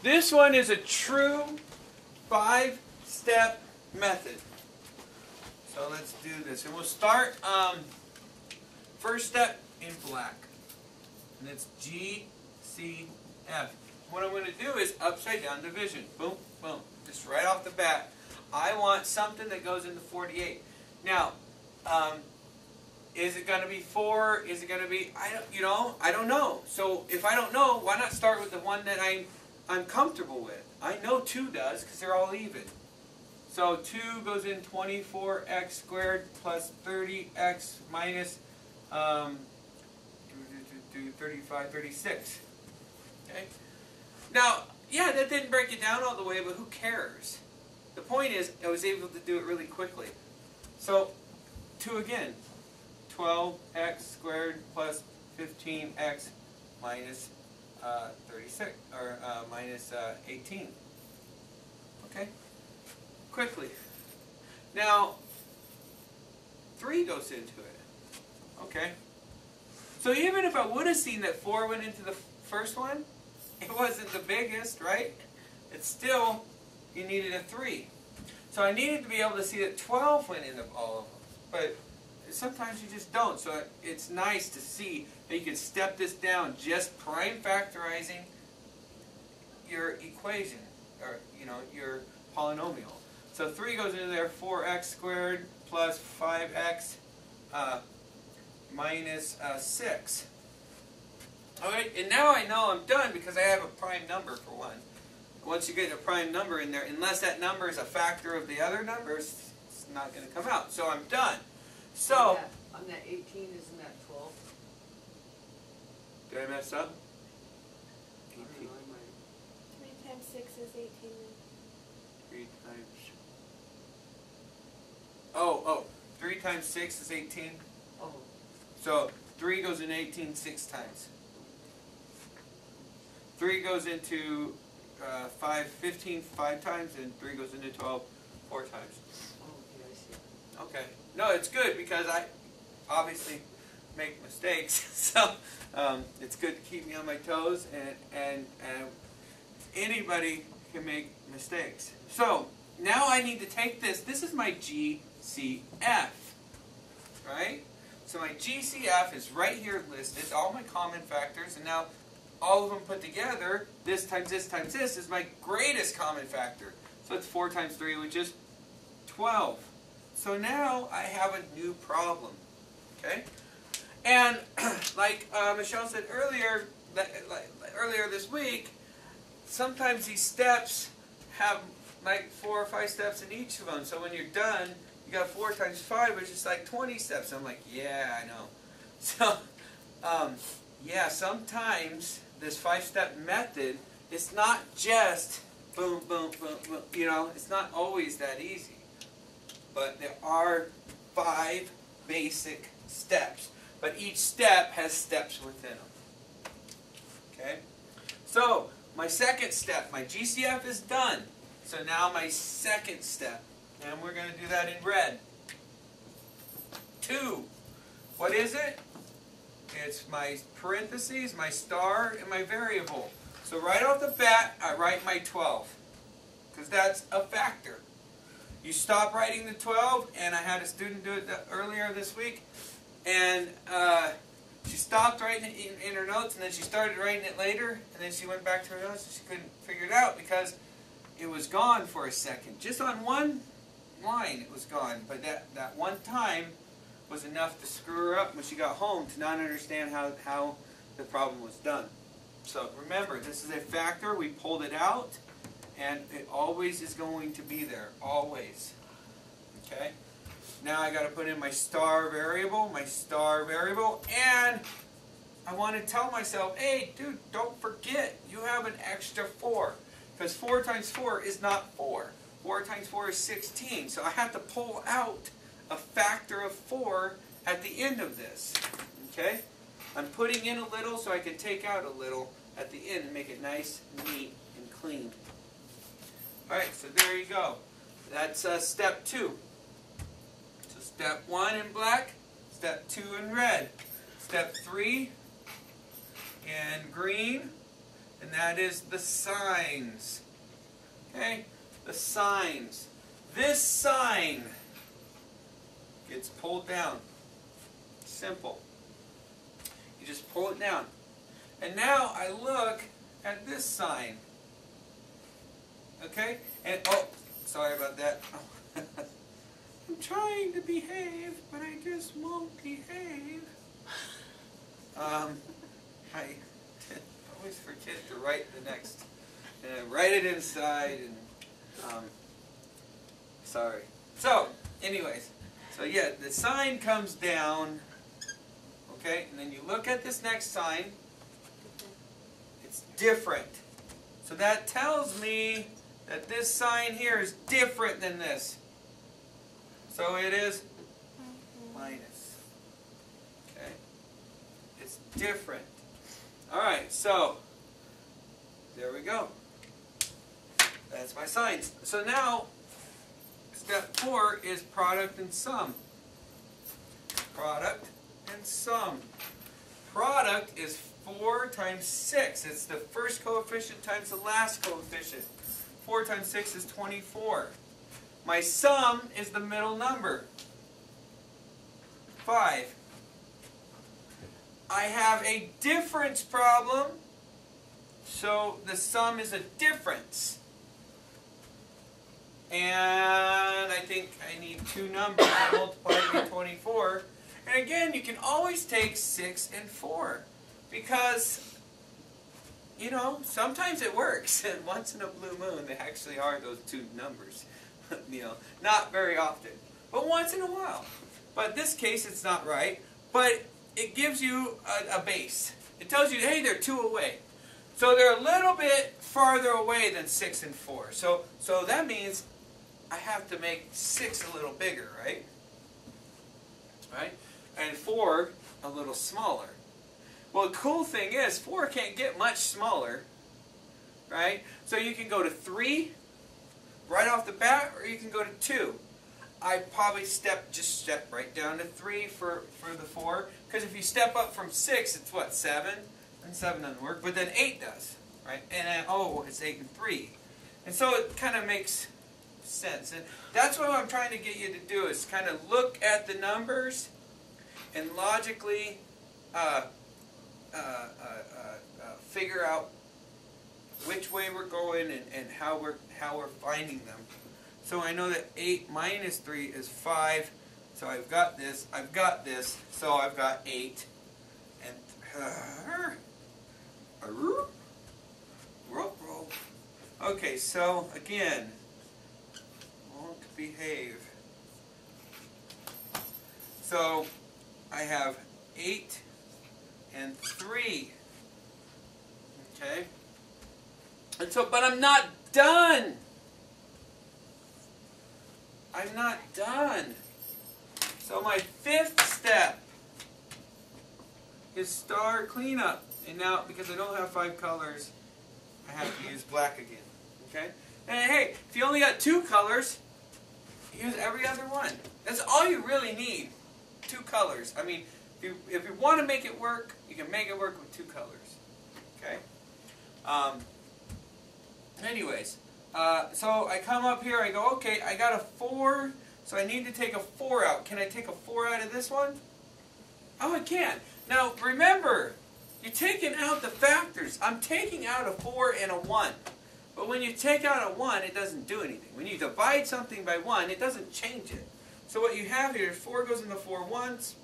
This one is a true 5-step method. So let's do this. And we'll start first step in black. And it's G, C, F. What I'm going to do is upside down division. Boom, boom. Just right off the bat. I want something that goes into 48. Now, is it going to be 4? Is it going to be, I don't know. So if I don't know, why not start with the one that I'm comfortable with? I know 2 does because they're all even. So 2 goes in 24x squared plus 30x minus 35, 36. Okay? Now, yeah, that didn't break it down all the way, but who cares? The point is, I was able to do it really quickly. So, 2 again. 12x squared plus 15x minus 36, or minus 18. Okay? Quickly. Now, 3 goes into it. Okay? So even if I would have seen that 4 went into the first one, it wasn't the biggest, right? It's still, you needed a 3. So I needed to be able to see that 12 went into all of them. But sometimes you just don't. So it's nice to see that you can step this down just prime factorizing your equation, or your polynomial. So 3 goes into there, 4x squared plus 5x minus 6. Alright, and now I know I'm done because I have a prime number for 1. Once you get a prime number in there, unless that number is a factor of the other numbers, it's not going to come out. So I'm done. So, on that 18, isn't that 12? Did I mess up? 18. 3 times 6 is 18. 3 times... Oh, 3 times 6 is 18. Oh. So 3 goes in 18 6 times. 3 goes into 15 5 times, and 3 goes into 12 4 times. Oh, okay, I see. Okay. No, it's good because I obviously make mistakes. So it's good to keep me on my toes, and anybody can make mistakes. So now I need to take this. This is my GCF, right? So my GCF is right here listed, all my common factors, and now all of them put together, this times this times this, is my greatest common factor. So it's 4 times 3, which is 12. So now I have a new problem, okay? And like Michelle said earlier, earlier this week, sometimes these steps have like 4 or 5 steps in each of them. So when you're done, you got 4 times 5, which is like 20 steps. I'm like, yeah, I know. So, yeah, sometimes this 5-step method, it's not just boom, boom, boom, boom. It's not always that easy. But there are 5 basic steps. But each step has steps within them. Okay? So, my second step, my GCF is done. So now my second step. And we're going to do that in red. 2. What is it? It's my parentheses, my star, and my variable. So right off the bat, I write my 12. Because that's a factor. You stop writing the 12, and I had a student do it earlier this week. And she stopped writing it in her notes, and then she started writing it later. And then she went back to her notes, and she couldn't figure it out because it was gone for a second. Just on one line it was gone, but that one time was enough to screw her up when she got home to not understand how the problem was done. So remember, this is a factor. We pulled it out, and it always is going to be there. Always. Okay? Now I got to put in my star variable, and I want to tell myself, hey, dude, don't forget, you have an extra 4. Because 4 times 4 is not 4. 4 times 4 is 16. So I have to pull out a factor of 4 at the end of this. Okay? I'm putting in a little so I can take out a little at the end and make it nice, neat, and clean. Alright, so there you go. That's step 2. So step 1 in black, step 2 in red, step 3 in green, and that is the signs. Okay? The signs. This sign gets pulled down. Simple. You just pull it down. And now I look at this sign. Okay? And, oh, sorry about that. I'm trying to behave, but I just won't behave. I always forget to write the next. And write it inside. And sorry. So, anyways. So yeah, the sign comes down. Okay? And then you look at this next sign. It's different. So that tells me that this sign here is different than this. So it is minus. Okay? It's different. Alright, so there we go. That's my signs. So now, step 4 is product and sum. Product and sum. Product is 4 times 6. It's the first coefficient times the last coefficient. 4 times 6 is 24. My sum is the middle number, 5. I have a difference problem, so the sum is a difference. And I think I need 2 numbers to multiply by 24. And again, you can always take 6 and 4. Because, you know, sometimes it works. And once in a blue moon, they actually are those 2 numbers. You know, not very often. But once in a while. But in this case, it's not right. But it gives you a base. It tells you, hey, they're 2 away. So they're a little bit farther away than 6 and 4. So that means I have to make 6 a little bigger, right? Right? And 4 a little smaller. Well, the cool thing is 4 can't get much smaller, right? So you can go to 3 right off the bat, or you can go to 2. I probably just step right down to 3 for the 4, because if you step up from 6, it's what, 7? And 7 doesn't work, but then 8 does, right? And then, oh, it's 8 and 3. And so it kind of makes sense. And that's what I'm trying to get you to do, is kind of look at the numbers and logically figure out which way we're going and how we're finding them. So I know that 8 minus 3 is 5. So I've got this, so I've got 8. And okay, so again, won't behave. So I have 8 and 3. Okay? And so, but I'm not done. I'm not done. So my 5th step is star cleanup. And now, because I don't have 5 colors, I have to use black again. Okay? And hey, if you only got 2 colors, use every other one. That's all you really need. 2 colors. I mean, if you want to make it work, you can make it work with 2 colors. Okay? Anyways, so I come up here, I go, okay, I got a 4, so I need to take a 4 out. Can I take a 4 out of this one? Oh, I can. Now, remember, you're taking out the factors. I'm taking out a 4 and a 1. But when you take out a 1, it doesn't do anything. When you divide something by 1, it doesn't change it. So what you have here is 4 goes into 4 once,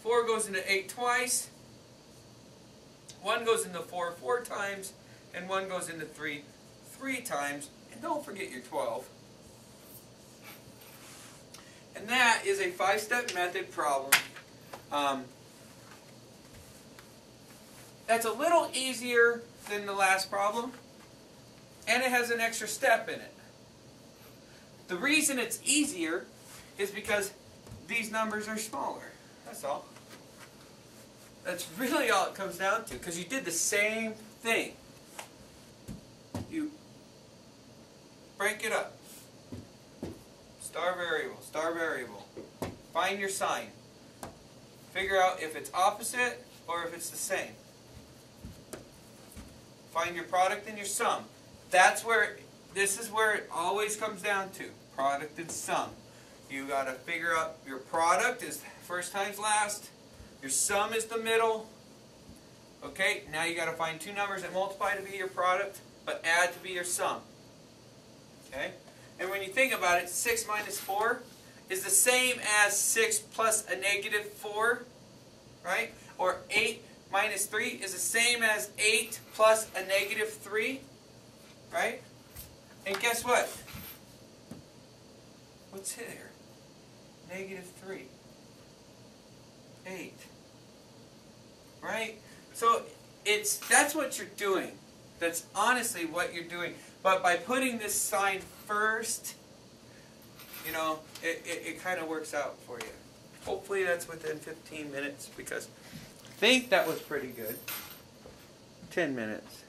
4 goes into 8 twice, 1 goes into 4 4 times, and 1 goes into 3 3 times. And don't forget your 12. And that is a 5-step method problem. That's a little easier than the last problem, and it has an extra step in it. The reason it's easier is because these numbers are smaller. That's all. That's really all it comes down to, because you did the same thing. You break it up. Star variable. Find your sign. Figure out if it's opposite or if it's the same. find your product and your sum. This is where it always comes down to, product and sum. You got to figure out your product is first times last, your sum is the middle. Okay, now you got to find two numbers that multiply to be your product, but add to be your sum. Okay, and when you think about it, 6 minus 4 is the same as 6 plus a negative 4, right? Or 8 minus 3 is the same as 8 plus a negative 3, right? And guess what? What's here? Negative 3. 8. Right? So that's what you're doing. That's honestly what you're doing. But by putting this sign first, you know, it kind of works out for you. Hopefully that's within 15 minutes, because I think that was pretty good. 10 minutes.